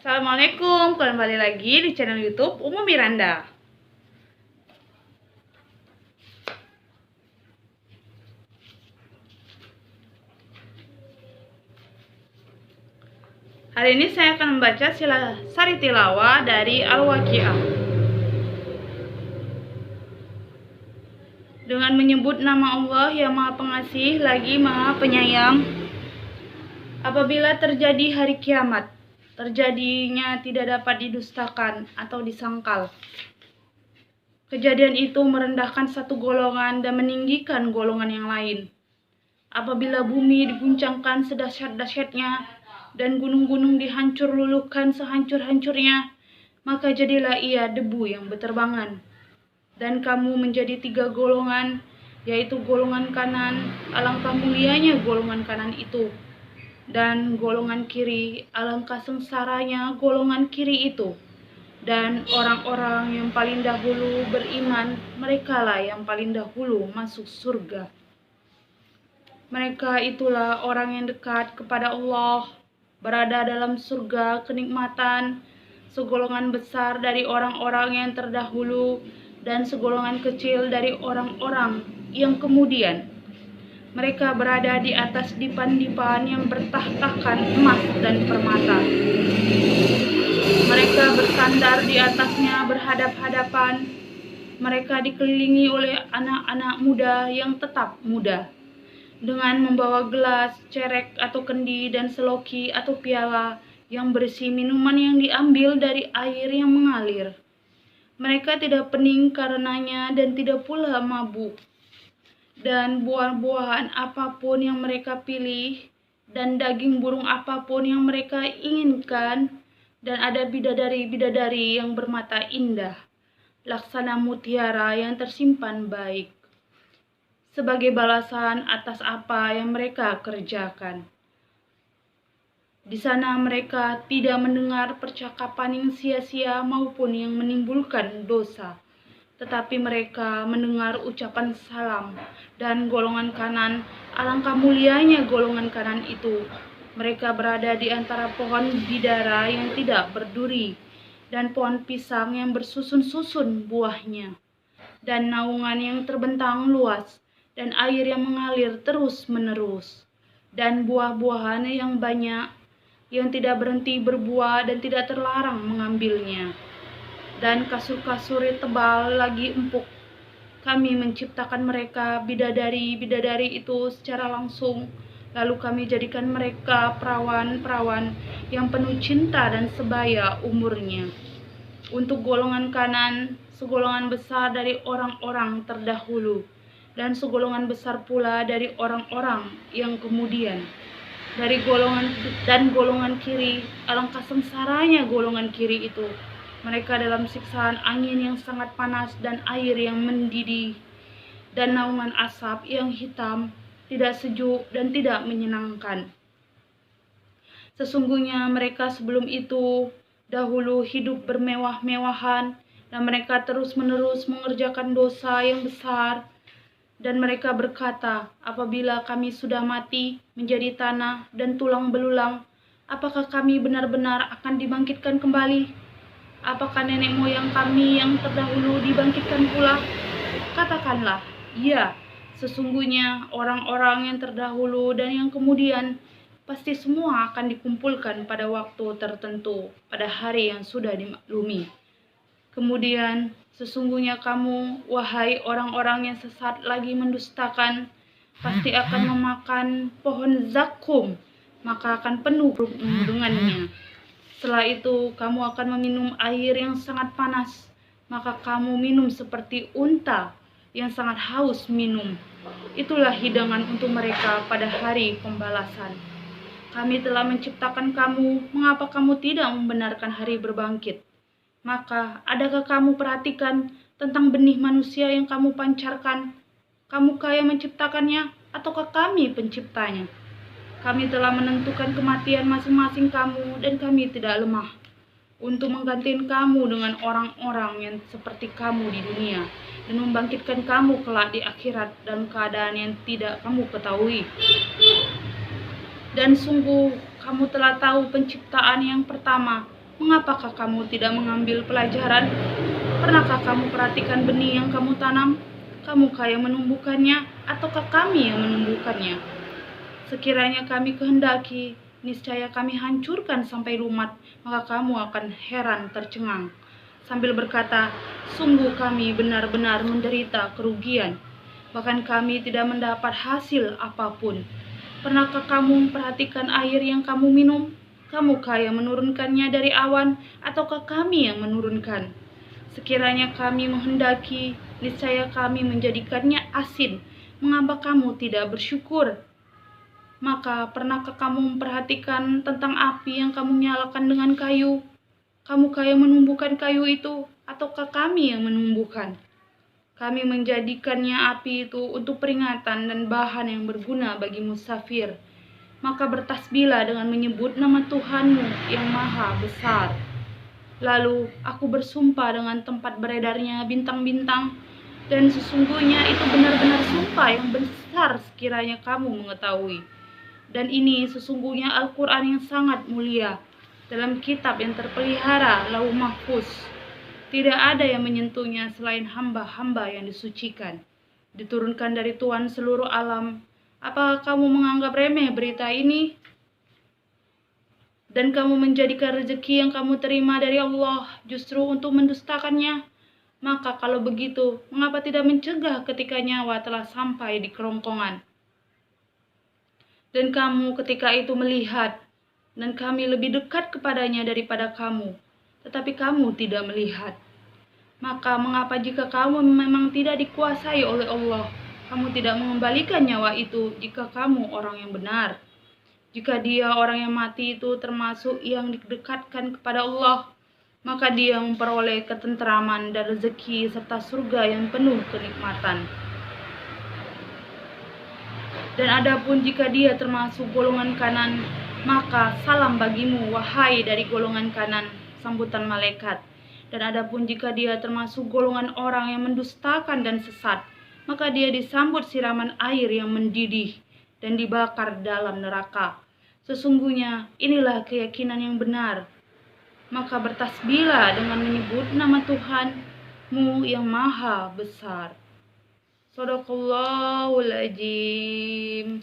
Assalamualaikum, kembali lagi di channel YouTube Umu Miranda. Hari ini saya akan membaca sari tilawah dari Al-Waqiah. Dengan menyebut nama Allah yang Maha Pengasih lagi Maha Penyayang. Apabila terjadi hari kiamat, terjadinya tidak dapat didustakan atau disangkal. Kejadian itu merendahkan satu golongan dan meninggikan golongan yang lain. Apabila bumi diguncangkan sedahsyat-dahsyatnya dan gunung-gunung dihancur luluhkan sehancur-hancurnya, maka jadilah ia debu yang berterbangan. Dan kamu menjadi 3 golongan, yaitu golongan kanan, alangkah mulianya golongan kanan itu. Dan golongan kiri, alangkah sengsaranya golongan kiri itu. Dan orang-orang yang paling dahulu beriman, merekalah yang paling dahulu masuk surga. Mereka itulah orang yang dekat kepada Allah, berada dalam surga kenikmatan, segolongan besar dari orang-orang yang terdahulu, dan segolongan kecil dari orang-orang yang kemudian. Mereka berada di atas dipan-dipan yang bertahtakan emas dan permata. Mereka bersandar di atasnya berhadap-hadapan. Mereka dikelilingi oleh anak-anak muda yang tetap muda, dengan membawa gelas, cerek atau kendi, dan seloki atau piala yang berisi minuman yang diambil dari air yang mengalir. Mereka tidak pening karenanya dan tidak pula mabuk. Dan buah-buahan apapun yang mereka pilih, dan daging burung apapun yang mereka inginkan, dan ada bidadari-bidadari yang bermata indah, laksana mutiara yang tersimpan baik, sebagai balasan atas apa yang mereka kerjakan. Di sana mereka tidak mendengar percakapan yang sia-sia maupun yang menimbulkan dosa, tetapi mereka mendengar ucapan salam. Dan golongan kanan, alangkah mulianya golongan kanan itu. Mereka berada di antara pohon bidara yang tidak berduri, dan pohon pisang yang bersusun-susun buahnya, dan naungan yang terbentang luas, dan air yang mengalir terus-menerus, dan buah-buahan yang banyak, yang tidak berhenti berbuah dan tidak terlarang mengambilnya. Dan kasur-kasur tebal lagi empuk. Kami menciptakan mereka bidadari-bidadari itu secara langsung, lalu kami jadikan mereka perawan-perawan yang penuh cinta dan sebaya umurnya. Untuk golongan kanan, segolongan besar dari orang-orang terdahulu, dan segolongan besar pula dari orang-orang yang kemudian. Dari golongan kiri, alangkah sengsaranya golongan kiri itu. Mereka dalam siksaan angin yang sangat panas dan air yang mendidih, dan naungan asap yang hitam, tidak sejuk dan tidak menyenangkan. Sesungguhnya mereka sebelum itu dahulu hidup bermewah-mewahan, dan mereka terus-menerus mengerjakan dosa yang besar. Dan mereka berkata, apabila kami sudah mati menjadi tanah dan tulang belulang, apakah kami benar-benar akan dibangkitkan kembali? Apakah nenek moyang kami yang terdahulu dibangkitkan pula? Katakanlah, ya, sesungguhnya orang-orang yang terdahulu dan yang kemudian pasti semua akan dikumpulkan pada waktu tertentu, pada hari yang sudah dimaklumi. Kemudian, sesungguhnya kamu, wahai orang-orang yang sesat lagi mendustakan, pasti akan memakan pohon zakum, maka akan penuh perutmu dengannya. Setelah itu, kamu akan meminum air yang sangat panas, maka kamu minum seperti unta yang sangat haus minum. Itulah hidangan untuk mereka pada hari pembalasan. Kami telah menciptakan kamu, mengapa kamu tidak membenarkan hari berbangkit? Maka, adakah kamu perhatikan tentang benih manusia yang kamu pancarkan? Kamukah yang menciptakannya, ataukah kami penciptanya? Kami telah menentukan kematian masing-masing kamu, dan kami tidak lemah untuk menggantikan kamu dengan orang-orang yang seperti kamu di dunia, dan membangkitkan kamu kelak di akhirat dalam keadaan yang tidak kamu ketahui. Dan sungguh kamu telah tahu penciptaan yang pertama, Mengapakah kamu tidak mengambil pelajaran? Pernahkah kamu perhatikan benih yang kamu tanam? Kamukah yang menumbuhkannya, ataukah kami yang menumbuhkannya? Sekiranya kami kehendaki, niscaya kami hancurkan sampai lumat, maka kamu akan heran tercengang, sambil berkata, sungguh kami benar-benar menderita kerugian, bahkan kami tidak mendapat hasil apapun. Pernahkah kamu memperhatikan air yang kamu minum? Kamukah yang menurunkannya dari awan, ataukah kami yang menurunkan? Sekiranya kami menghendaki, niscaya kami menjadikannya asin. Mengapa kamu tidak bersyukur? Maka pernahkah kamu memperhatikan tentang api yang kamu nyalakan dengan kayu? Kamukah yang menumbuhkan kayu itu, ataukah kami yang menumbuhkan? Kami menjadikannya api itu untuk peringatan dan bahan yang berguna bagi musafir. Maka bertasbihlah dengan menyebut nama Tuhanmu yang maha besar. Lalu aku bersumpah dengan tempat beredarnya bintang-bintang, dan sesungguhnya itu benar-benar sumpah yang besar sekiranya kamu mengetahui. Dan ini sesungguhnya Al-Quran yang sangat mulia, dalam kitab yang terpelihara Lauh Mahfuz. Tidak ada yang menyentuhnya selain hamba-hamba yang disucikan, diturunkan dari Tuhan seluruh alam. Apakah kamu menganggap remeh berita ini? Dan kamu menjadikan rezeki yang kamu terima dari Allah justru untuk mendustakannya? Maka kalau begitu, mengapa tidak mencegah ketika nyawa telah sampai di kerongkongan? Dan kamu ketika itu melihat, dan kami lebih dekat kepadanya daripada kamu, tetapi kamu tidak melihat. Maka mengapa jika kamu memang tidak dikuasai oleh Allah, kamu tidak mengembalikan nyawa itu jika kamu orang yang benar? Jika dia orang yang mati itu termasuk yang didekatkan kepada Allah, maka dia memperoleh ketentraman dan rezeki serta surga yang penuh kenikmatan. Dan adapun jika dia termasuk golongan kanan, maka salam bagimu wahai dari golongan kanan, sambutan malaikat. Dan adapun jika dia termasuk golongan orang yang mendustakan dan sesat, maka dia disambut siraman air yang mendidih dan dibakar dalam neraka. Sesungguhnya inilah keyakinan yang benar. Maka bertasbihlah dengan menyebut nama Tuhanmu yang maha besar. Shadaqallahul Azim.